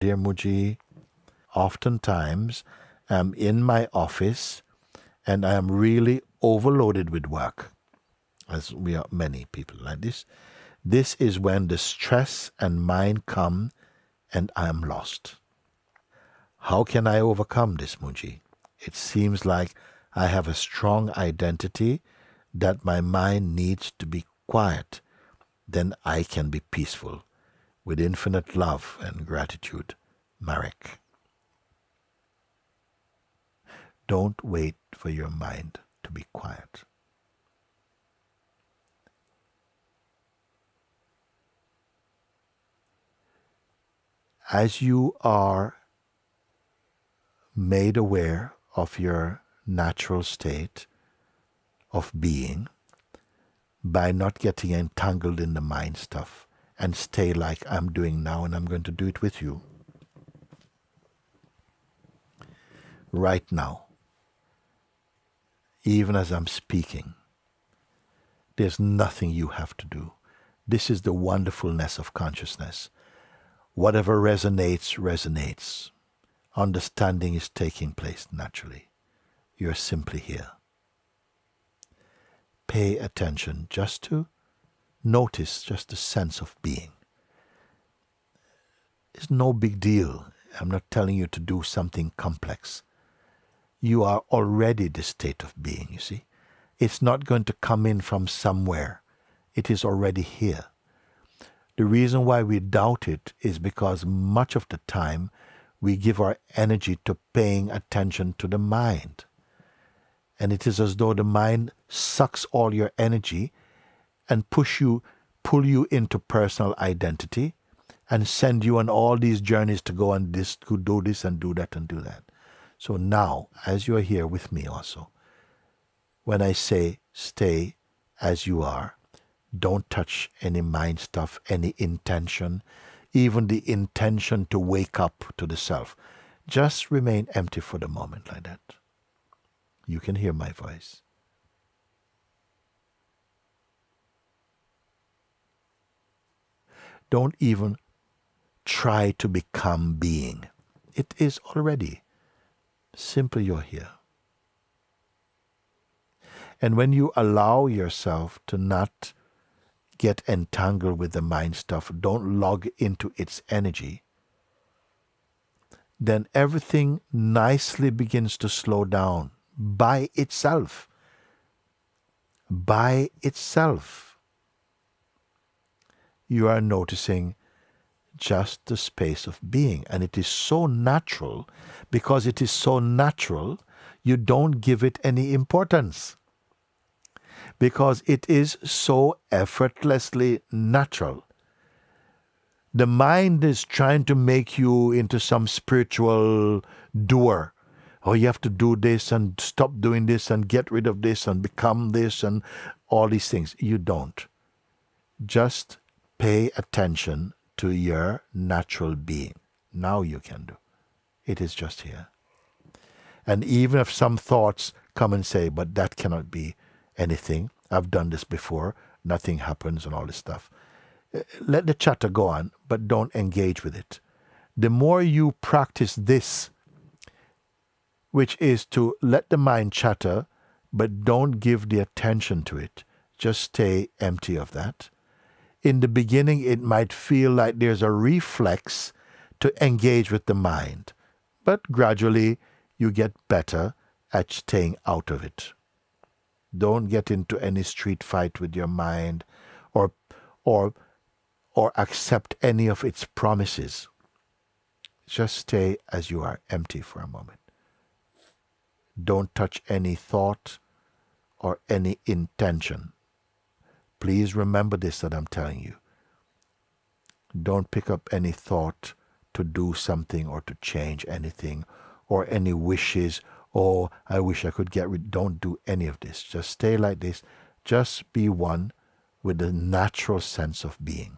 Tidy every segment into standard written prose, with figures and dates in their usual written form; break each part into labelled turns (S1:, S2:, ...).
S1: Dear Mooji, oftentimes I'm in my office and I am really overloaded with work, as we are many people like this. This is when the stress and mind come and I am lost. How can I overcome this, Mooji? It seems like I have a strong identity that my mind needs to be quiet. Then I can be peaceful. With infinite love and gratitude, Marek. Don't wait for your mind to be quiet. As you are made aware of your natural state of being, by not getting entangled in the mind stuff, and stay like I'm doing now, and I'm going to do it with you. Right now, even as I'm speaking, there's nothing you have to do. This is the wonderfulness of consciousness. Whatever resonates, resonates. Understanding is taking place naturally. You're simply here. Pay attention just to notice just the sense of being. It's no big deal. I'm not telling you to do something complex. You are already the state of being, you see. It's not going to come in from somewhere. It is already here. The reason why we doubt it is because much of the time we give our energy to paying attention to the mind. And it is as though the mind sucks all your energy and pull you into personal identity and send you on all these journeys to go and to do this and do that and do that. So now, as you are here with me also, when I say stay as you are, don't touch any mind stuff, any intention, even the intention to wake up to the self. Just remain empty for the moment like that. You can hear my voice. Don't even try to become being. It is already. Simply you're here. And when you allow yourself to not get entangled with the mind stuff, don't log into its energy, then everything nicely begins to slow down by itself. By itself. You are noticing just the space of being. And it is so natural. Because it is so natural, you don't give it any importance. Because it is so effortlessly natural. The mind is trying to make you into some spiritual doer. Oh, you have to do this and stop doing this and get rid of this and become this and all these things. You don't. Just pay attention to your natural being. Now you can do. It is just here. And even if some thoughts come and say, but that cannot be anything. I've done this before. Nothing happens and all this stuff. Let the chatter go on, but don't engage with it. The more you practice this, which is to let the mind chatter, but don't give the attention to it. Just stay empty of that. In the beginning, it might feel like there's a reflex to engage with the mind. But gradually, you get better at staying out of it. Don't get into any street fight with your mind or accept any of its promises. Just stay as you are, empty for a moment. Don't touch any thought or any intention. Please remember this that I'm telling you. Don't pick up any thought to do something or to change anything or any wishes. Oh, I wish I could get rid. Don't do any of this. Just stay like this. Just be one with the natural sense of being.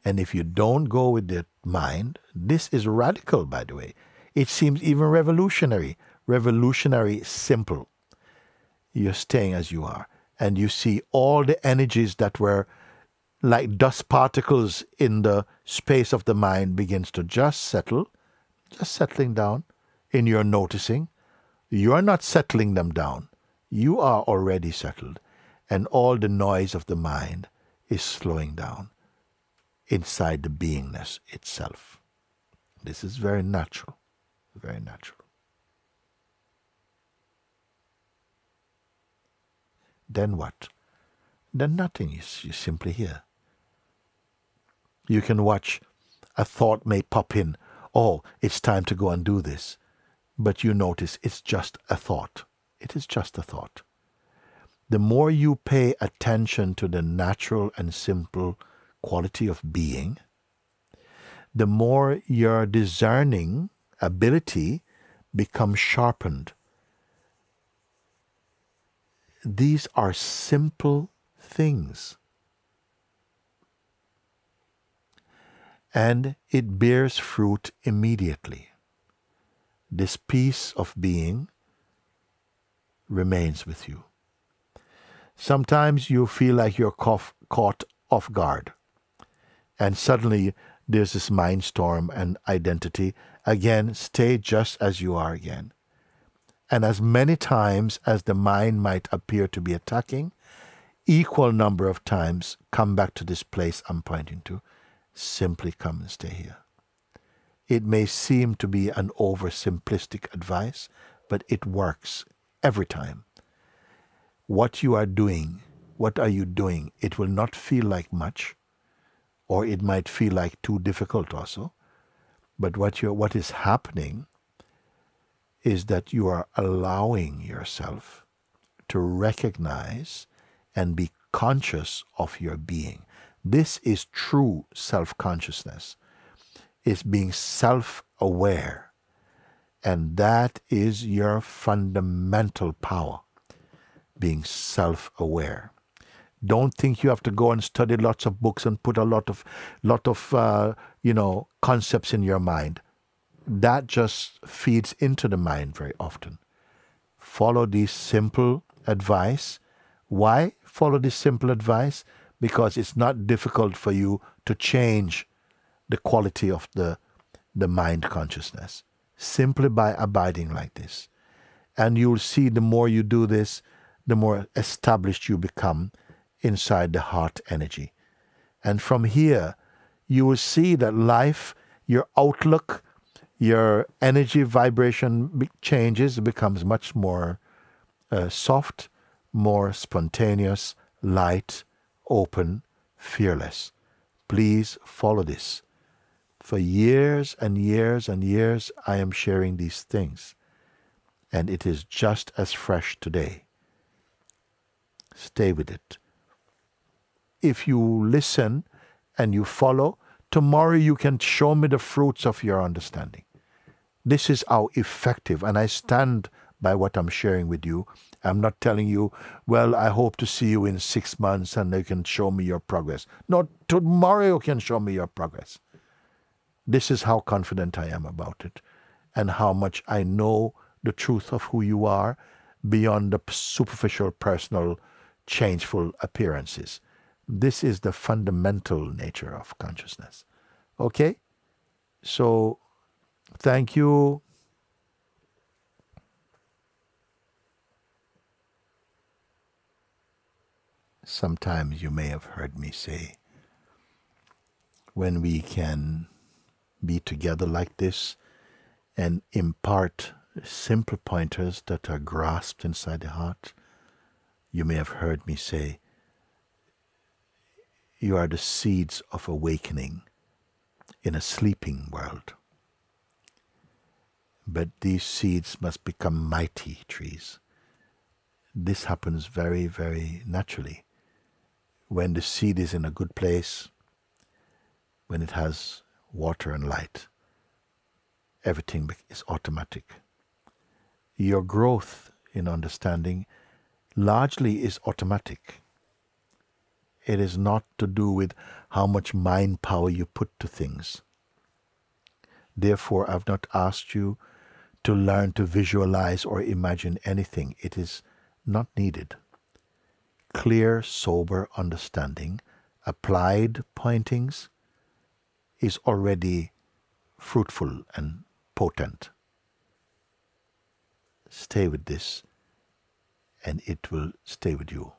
S1: And if you don't go with the mind, this is radical, by the way. It seems even revolutionary. Revolutionary, simple. You're staying as you are. And you see all the energies that were like dust particles in the space of the mind, begins to just settle, just settling down in your noticing. You are not settling them down. You are already settled. And all the noise of the mind is slowing down inside the beingness itself. This is very natural, very natural. Then what? Then nothing. You simply hear. You can watch. A thought may pop in. Oh, it's time to go and do this. But you notice it's just a thought. It is just a thought. The more you pay attention to the natural and simple quality of being, the more your discerning ability becomes sharpened. These are simple things. And it bears fruit immediately. This piece of being remains with you. Sometimes you feel like you're caught off guard. And suddenly there's this mind storm and identity. Again, stay just as you are again. And as many times as the mind might appear to be attacking, equal number of times come back to this place I'm pointing to. Simply come and stay here. It may seem to be an oversimplistic advice, but it works every time. What you are doing, what are you doing? It will not feel like much, or it might feel like too difficult also. But what is happening is that you are allowing yourself to recognize and be conscious of your being. This is true self-consciousness. It's being self-aware. And that is your fundamental power, being self-aware. Don't think you have to go and study lots of books and put a lot of concepts in your mind. That just feeds into the mind very often. Follow this simple advice. Why follow this simple advice? Because it's not difficult for you to change the quality of the mind consciousness, simply by abiding like this. And you'll see the more you do this, the more established you become inside the heart energy. And from here, you will see that life, your outlook, your energy vibration changes, becomes much more soft, more spontaneous, light, open, fearless. Please follow this. For years and years and years, I am sharing these things. And it is just as fresh today. Stay with it. If you listen and you follow, tomorrow you can show me the fruits of your understanding. This is how effective, and I stand by what I'm sharing with you. I'm not telling you, well, I hope to see you in 6 months and you can show me your progress. No, tomorrow you can show me your progress. This is how confident I am about it, and how much I know the truth of who you are beyond the superficial, personal, changeful appearances. This is the fundamental nature of consciousness. Okay? So, thank you. Sometimes you may have heard me say, when we can be together like this and impart simple pointers that are grasped inside the heart, you may have heard me say, you are the seeds of awakening in a sleeping world. But these seeds must become mighty trees. This happens very, very naturally. When the seed is in a good place, when it has water and light, everything is automatic. Your growth in understanding largely is automatic. It is not to do with how much mind power you put to things. Therefore, I've not asked you to learn to visualize or imagine anything. It is not needed. Clear, sober understanding applied pointings is already fruitful and potent. Stay with this, and it will stay with you.